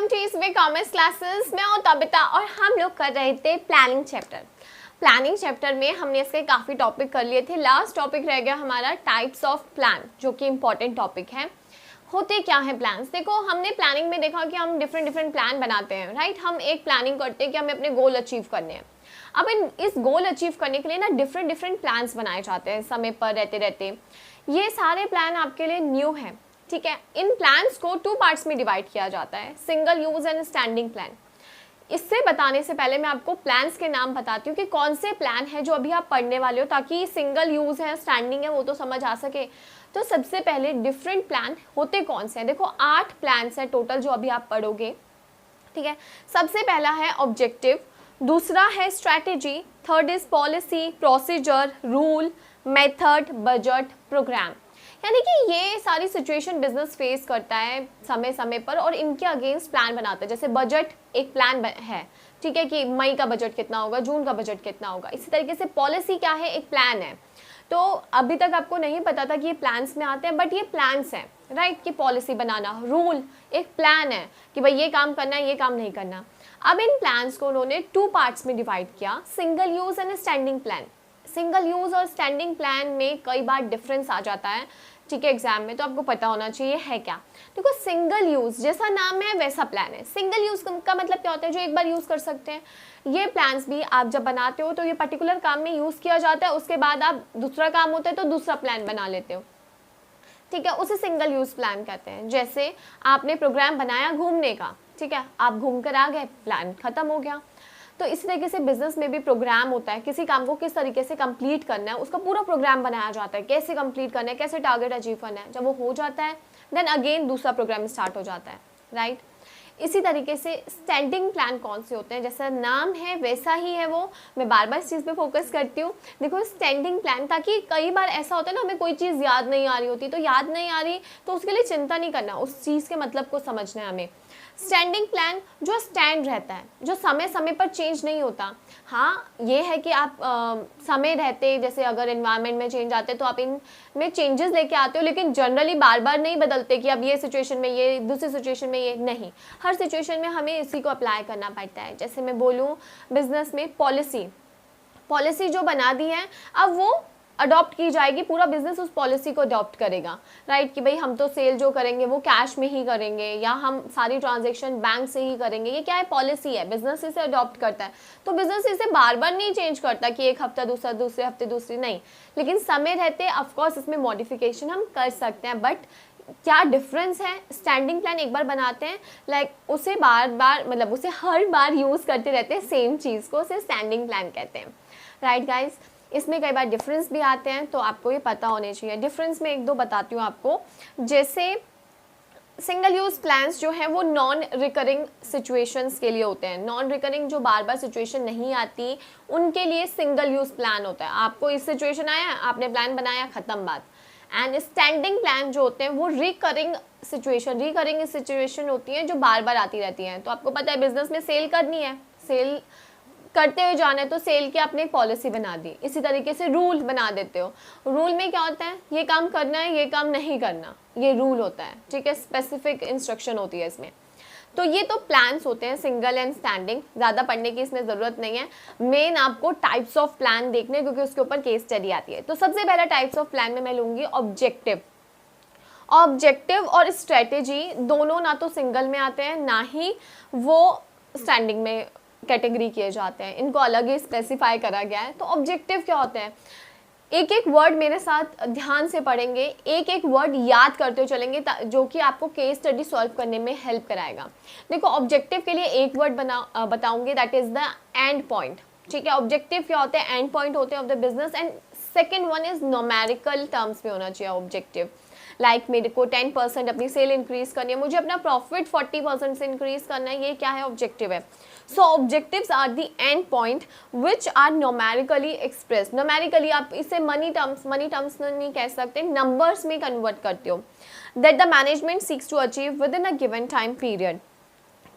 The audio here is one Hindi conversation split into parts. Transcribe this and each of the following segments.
वेलकम टू इसमें कॉमर्स क्लासेस। मैं हूं तबिता और हम लोग कर रहे थे प्लानिंग चैप्टर में हमने इसके काफ़ी टॉपिक कर लिए थे। लास्ट टॉपिक रह गया हमारा टाइप्स ऑफ प्लान, जो कि इम्पॉर्टेंट टॉपिक है। होते क्या है प्लान्स? देखो, हमने प्लानिंग में देखा कि हम डिफरेंट प्लान बनाते हैं, राइट। हम एक प्लानिंग करते हैं कि हमें अपने गोल अचीव करने हैं। अब इस गोल अचीव करने के लिए ना डिफरेंट प्लान्स बनाए जाते हैं समय पर रहते रहते। ये सारे प्लान आपके लिए न्यू हैं, ठीक है। इन प्लान्स को 2 पार्ट्स में डिवाइड किया जाता है, single use and standing plan. इससे बताने से पहले मैं आपको प्लान्स के नाम बताती हूँ कि कौन से प्लान है जो अभी आप पढ़ने वाले हो, ताकि सिंगल यूज है स्टैंडिंग है वो तो समझ आ सके। तो सबसे पहले डिफरेंट प्लान होते कौन से हैं? देखो 8 प्लान्स है टोटल जो अभी आप पढ़ोगे, ठीक है। सबसे पहला है ऑब्जेक्टिव, दूसरा है strategy, third is policy, procedure, rule, method, budget, programme. यानी कि ये सारी सिचुएशन बिजनेस फेस करता है समय समय पर और इनके अगेंस्ट प्लान बनाता है। जैसे बजट एक प्लान है, ठीक है, कि मई का बजट कितना होगा, जून का बजट कितना होगा। इसी तरीके से पॉलिसी क्या है, एक प्लान है। तो अभी तक आपको नहीं पता था कि ये प्लान्स में आते हैं, बट ये प्लान्स हैं, राइट, कि पॉलिसी बनाना। रूल एक प्लान है कि भाई ये काम करना है, ये काम नहीं करना। अब इन प्लान्स को उन्होंने 2 पार्ट्स में डिवाइड किया, single use and standing plan. Single use और स्टैंडिंग प्लान में कई बार डिफरेंस आ जाता है, ठीक है, एग्जाम में, तो आपको पता होना चाहिए है क्या। देखो सिंगल यूज जैसा नाम है वैसा प्लान है। सिंगल यूज का मतलब क्या होता है? जो एक बार यूज कर सकते हैं। ये प्लान्स भी आप जब बनाते हो तो ये पर्टिकुलर काम में यूज किया जाता है, उसके बाद आप दूसरा काम होता है तो दूसरा प्लान बना लेते हो, ठीक है, उसे सिंगल यूज प्लान कहते हैं। जैसे आपने प्रोग्राम बनाया घूमने का, ठीक है, आप घूम कर आ गए, प्लान खत्म हो गया। तो इसी तरीके से बिजनेस में भी प्रोग्राम होता है, किसी काम को किस तरीके से कंप्लीट करना है उसका पूरा प्रोग्राम बनाया जाता है, कैसे कंप्लीट करना है, कैसे टारगेट अचीव करना है। जब वो हो जाता है देन अगेन दूसरा प्रोग्राम स्टार्ट हो जाता है, राइट। इसी तरीके से स्टैंडिंग प्लान कौन से होते हैं? जैसा नाम है वैसा ही है वो, मैं बार बार इस चीज़ पे फोकस करती हूँ। देखो स्टैंडिंग प्लान, ताकि कई बार ऐसा होता है ना, हमें कोई चीज़ याद नहीं आ रही होती, तो याद नहीं आ रही तो उसके लिए चिंता नहीं करना, उस चीज़ के मतलब को समझना है हमें। स्टैंडिंग प्लान जो स्टैंड रहता है, जो समय समय पर चेंज नहीं होता। हाँ, ये है कि आप समय रहते, जैसे अगर एनवायरनमेंट में चेंज आते तो आप इनमें चेंजेस लेके आते हो, लेकिन जनरली बार बार नहीं बदलते कि अब ये सिचुएशन में ये, दूसरी सिचुएशन में ये नहीं। हर सिचुएशन में हमें इसी को अप्लाई करना पड़ता है। जैसे मैं बोलूँ बिजनेस में पॉलिसी जो बना दी है, अब वो अडॉप्ट की जाएगी, पूरा बिजनेस उस पॉलिसी को अडॉप्ट करेगा, राइट। कि भाई हम तो सेल जो करेंगे वो कैश में ही करेंगे, या हम सारी ट्रांजैक्शन बैंक से ही करेंगे। ये क्या है? पॉलिसी है, बिजनेस इसे अडॉप्ट करता है। तो बिजनेस इसे बार बार नहीं चेंज करता कि एक हफ्ता दूसरा, दूसरे हफ्ते दूसरी, नहीं। लेकिन समय रहते ऑफकोर्स इसमें मॉडिफिकेशन हम कर सकते हैं। बट क्या डिफरेंस है? स्टैंडिंग प्लान एक बार बनाते हैं, लाइक उसे बार बार, मतलब उसे हर बार यूज करते रहते हैं सेम चीज़ को, उसे स्टैंडिंग प्लान कहते हैं, राइट गाइज। इसमें कई बार डिफरेंस भी आते हैं, तो आपको ये पता होने चाहिए। डिफरेंस में 1-2 बताती हूँ आपको। जैसे सिंगल यूज प्लान्स जो हैं वो नॉन रिकरिंग सिचुएशंस के लिए होते हैं। नॉन रिकरिंग जो बार बार सिचुएशन नहीं आती, उनके लिए सिंगल यूज प्लान होता है। आपको इस सिचुएशन आया, आपने प्लान बनाया, खत्म बात। एंड स्टैंडिंग प्लान जो होते हैं वो रिकरिंग सिचुएशन होती हैं, जो बार बार आती रहती हैं। तो आपको पता है बिजनेस में सेल करनी है, सेल करते हुए जाना है, तो सेल की आपने एक पॉलिसी बना दी। इसी तरीके से रूल बना देते हो। रूल में क्या होता है? ये काम करना है, ये काम नहीं करना, ये रूल होता है, ठीक है, स्पेसिफिक इंस्ट्रक्शन होती है इसमें। तो ये तो प्लान्स होते हैं सिंगल एंड स्टैंडिंग। ज़्यादा पढ़ने की इसमें ज़रूरत नहीं है, मेन आपको टाइप्स ऑफ प्लान देखने, क्योंकि उसके ऊपर केस स्टडी आती है। तो सबसे पहला टाइप्स ऑफ प्लान में मैं लूँगी ऑब्जेक्टिव और स्ट्रेटेजी। दोनों ना तो सिंगल में आते हैं, ना ही वो स्टैंडिंग में कैटेगरी किए जाते हैं, इनको अलग ही स्पेसिफाई करा गया है। तो ऑब्जेक्टिव क्या होते हैं? एक एक वर्ड मेरे साथ ध्यान से पढ़ेंगे, एक एक वर्ड याद करते हुए चलेंगे, जो कि आपको केस स्टडी सॉल्व करने में हेल्प कराएगा। देखो ऑब्जेक्टिव के लिए एक वर्ड बताऊंगी, that is the end point, ठीक है। ऑब्जेक्टिव क्या होते हैं? एंड पॉइंट होते हैं of the business. And second one is numerical terms में होना चाहिए ऑब्जेक्टिव। लाइक मेरे को 10% अपनी सेल इंक्रीज करनी है, मुझे अपना प्रॉफिट 40% से इंक्रीज करना है, ये क्या है? ऑब्जेक्टिव है। So objectives are the end point which are numerically express. Numerically आप इसे मनी टर्म्स नहीं कह सकते, नंबर्स में कन्वर्ट करते हो। That the management seeks to achieve within a given time period,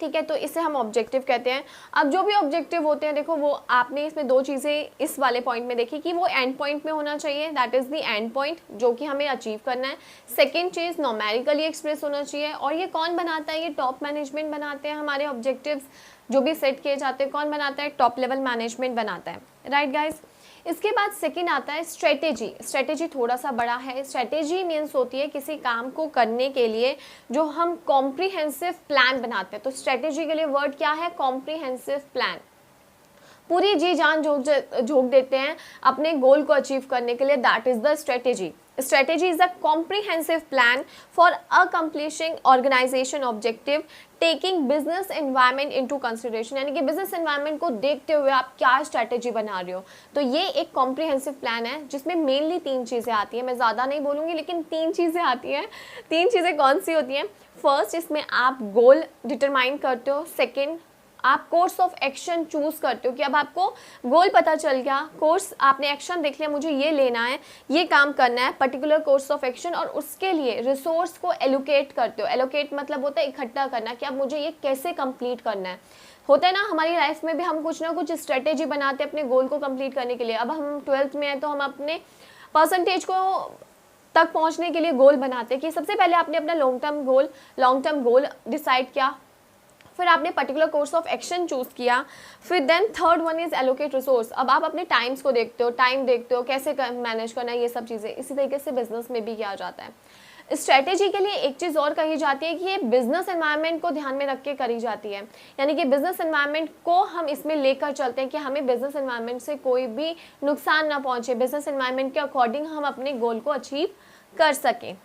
ठीक है, तो इसे हम ऑब्जेक्टिव कहते हैं। अब जो भी ऑब्जेक्टिव होते हैं, देखो वो आपने इसमें दो चीज़ें इस वाले पॉइंट में देखी कि वो एंड पॉइंट में होना चाहिए, that is the end point जो कि हमें अचीव करना है। सेकंड चीज़ नॉमेरिकली एक्सप्रेस होना चाहिए, और ये कौन बनाता है, ये टॉप मैनेजमेंट बनाते हैं। हमारे ऑब्जेक्टिव्स जो भी सेट किए जाते हैं कौन बनाता है, टॉप लेवल मैनेजमेंट बनाता है, राइट गाइज। इसके बाद सेकंड आता है स्ट्रेटेजी। स्ट्रेटेजी थोड़ा सा बड़ा है। स्ट्रेटेजी मीन्स होती है किसी काम को करने के लिए जो हम कॉम्प्रिहेंसिव प्लान बनाते हैं। तो स्ट्रेटेजी के लिए वर्ड क्या है, कॉम्प्रिहेंसिव प्लान। पूरी जी जान झोंक देते हैं अपने गोल को अचीव करने के लिए, that is the strategy. Strategy is a comprehensive plan for accomplishing organisation objective taking business environment into consideration, यानी कि बिजनेस एनवायरनमेंट को देखते हुए आप क्या स्ट्रेटेजी बना रहे हो। तो ये एक कॉम्प्रिहेंसिव प्लान है जिसमें मेनली 3 चीज़ें आती हैं। मैं ज़्यादा नहीं बोलूँगी लेकिन 3 चीज़ें आती हैं। 3 चीज़ें कौन सी होती हैं, फर्स्ट इसमें आप गोल डिटरमाइन करते हो, सेकेंड आप कोर्स ऑफ एक्शन चूज करते हो कि अब आपको गोल पता चल गया, कोर्स आपने एक्शन देख लिया, मुझे ये लेना है, ये काम करना है, पर्टिकुलर कोर्स ऑफ एक्शन, और उसके लिए रिसोर्स को एलोकेट करते हो। एलोकेट मतलब होता है इकट्ठा करना कि अब मुझे ये कैसे कंप्लीट करना है। होता है ना हमारी लाइफ में भी हम कुछ ना कुछ स्ट्रेटेजी बनाते हैं अपने गोल को कंप्लीट करने के लिए। अब हम 12th में हैं तो हम अपने परसेंटेज को तक पहुंचने के लिए गोल बनाते हैं कि सबसे पहले आपने अपना लॉन्ग टर्म गोल डिसाइड किया, फिर आपने particular course of action choose किया, फिर then third one is allocate resource. अब आप अपने टाइम्स को देखते हो, टाइम देखते हो कैसे मैनेज करना है, ये सब चीज़ें इसी तरीके से बिजनेस में भी किया जाता है। स्ट्रेटेजी के लिए एक चीज़ और कही जाती है कि ये बिजनेस एनवायरनमेंट को ध्यान में रख के करी जाती है, यानी कि बिजनेस एनवायरनमेंट को हम इसमें लेकर चलते हैं कि हमें बिजनेस एनवायरनमेंट से कोई भी नुकसान ना पहुंचे, बिजनेस एनवायरनमेंट के अकॉर्डिंग हम अपने गोल को अचीव कर सकें।